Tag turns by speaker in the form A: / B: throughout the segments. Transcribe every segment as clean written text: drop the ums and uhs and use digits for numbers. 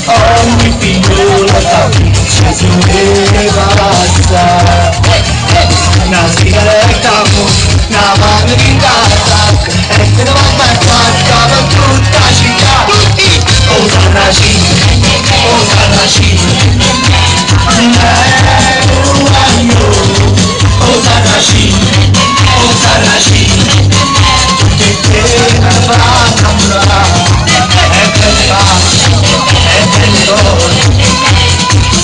A: Ogni figliola capisce su che basta. Una sigaretta, una mano in casa, e se non va a fatta per tutta la città. Osanna Sci, Osanna Sci, tutte che mi fa innamorare. È bello, è bello,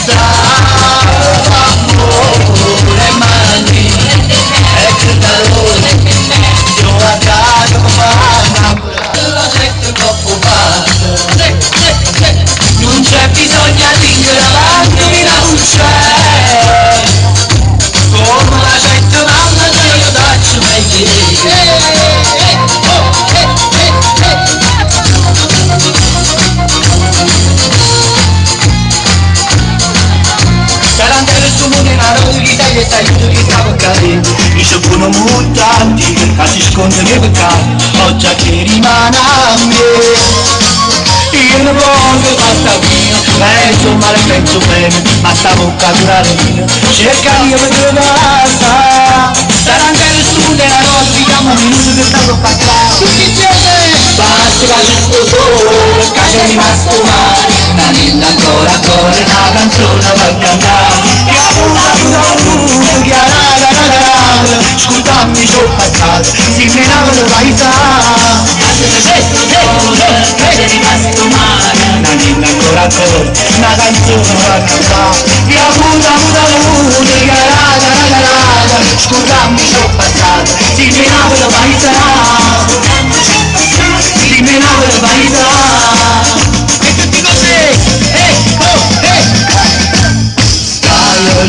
A: salva amore mani, è che calore, io a casa mi fa innamorare. La gente troppo bassa, non c'è bisogno di tingere avanti la luce, come la gente mamma io faccio meglio. E t'aiuto che stavo cadendo, mi sono mutanti, ma si scondono i peccati, oggi che rimane a me. Io non voglio basta via, penso male, penso bene, ma sta bocca durare mia, cerca io per trovare, sarà anche nessuno della notte, vediamo un minuto che stanno parlando. Tutti insieme! Basta che giusto solo, che c'è rimasto male, una linda ancora, una canzone per cantare. Scusami, sono passato, si menava la paisa. C'è rimasto male, una linda ancora, una canzone per cantare. Via muta, scusami, sono passato, si menava la paisa. Si menava la paisa. E tutti così,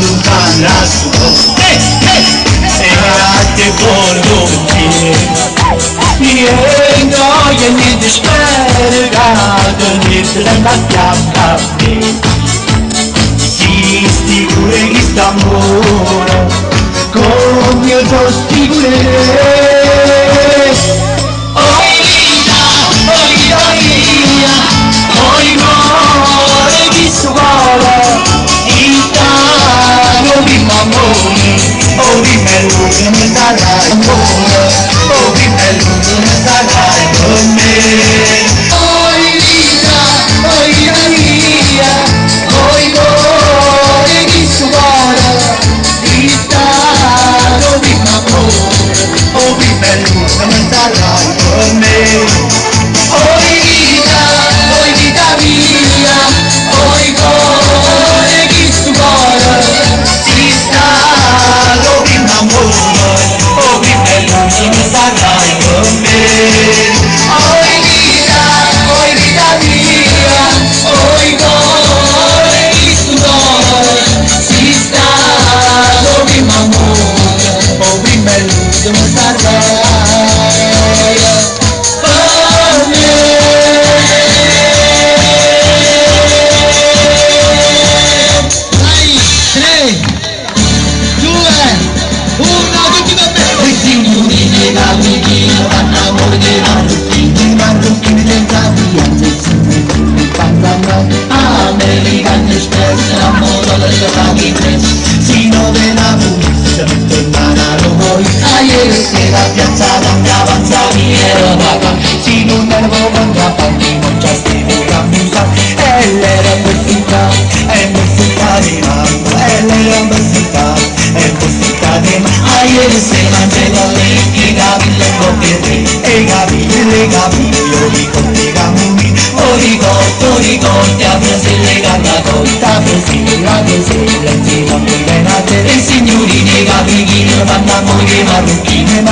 A: lontano lassù, era te porgo niente niente sperato, niente da chiamare a me. Si sicure che sta amore, come io sono sicure. Oh di bello che mi starai amore, oh di bello che mi starai con me. Oi vita mia, oi cuore di suore, vita di amore, oh di bello che mi starai con me. Oi vita mia, oi cuore di suore. Oh, che bello che mi starai con me. Oi vita mia, oi cuore di sudore, si sta dove m'amore. Oh, che bello che mi starai con me. 3, 2, 1, tutti con me! E signorine da vicino vanno a morire marrucchini senza via, American Express, l'amore del paghi presso, si nove la pulizia, tornano voi, a ieri sera piazzata andava a ero vaga, si non nervo contrappanti, non c'è stile camminata, e l'era vestita di mamma, e l'era vestita di mamma, a ieri sera mangiava i capelli e coppie, e i capelli, io ricordo ricordi a Brasile canta cotta Brasile insieme a noi venate e signorine caprichine fanno amore marrucchine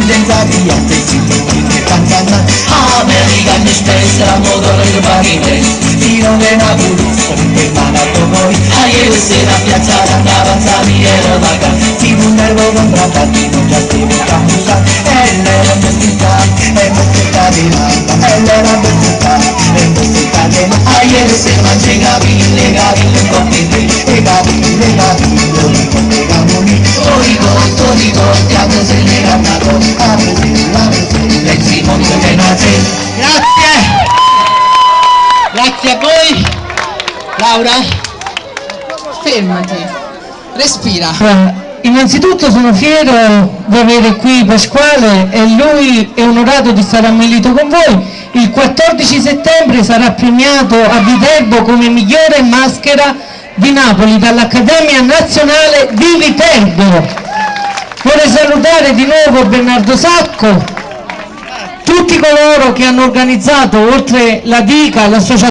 A: senza piante signorine cantano American Express la motora del Paris si non è una pulizia per manato poi a ieri sera piazzata andava a salire vaga si non servo con trattati, non già stiamo camusando, e l'era bestita, e bestita di lamba, e l'era bestita, e bestita di lamba. Ayer se manche gavile, gavile un copete, e gavile, un copete, Torico, ti ha preso il legato, ha preso, Lexi Monte Tenace.
B: Grazie a voi. Laura,
C: Fermati, respira.
D: Innanzitutto sono fiero di avere qui Pasquale e lui è onorato di stare a Melito con voi. Il 14 settembre sarà premiato a Viterbo come migliore maschera di Napoli dall'Accademia Nazionale di Viterbo. Vorrei salutare di nuovo Bernardo Sacco, tutti coloro che hanno organizzato, oltre la Dica, l'associazione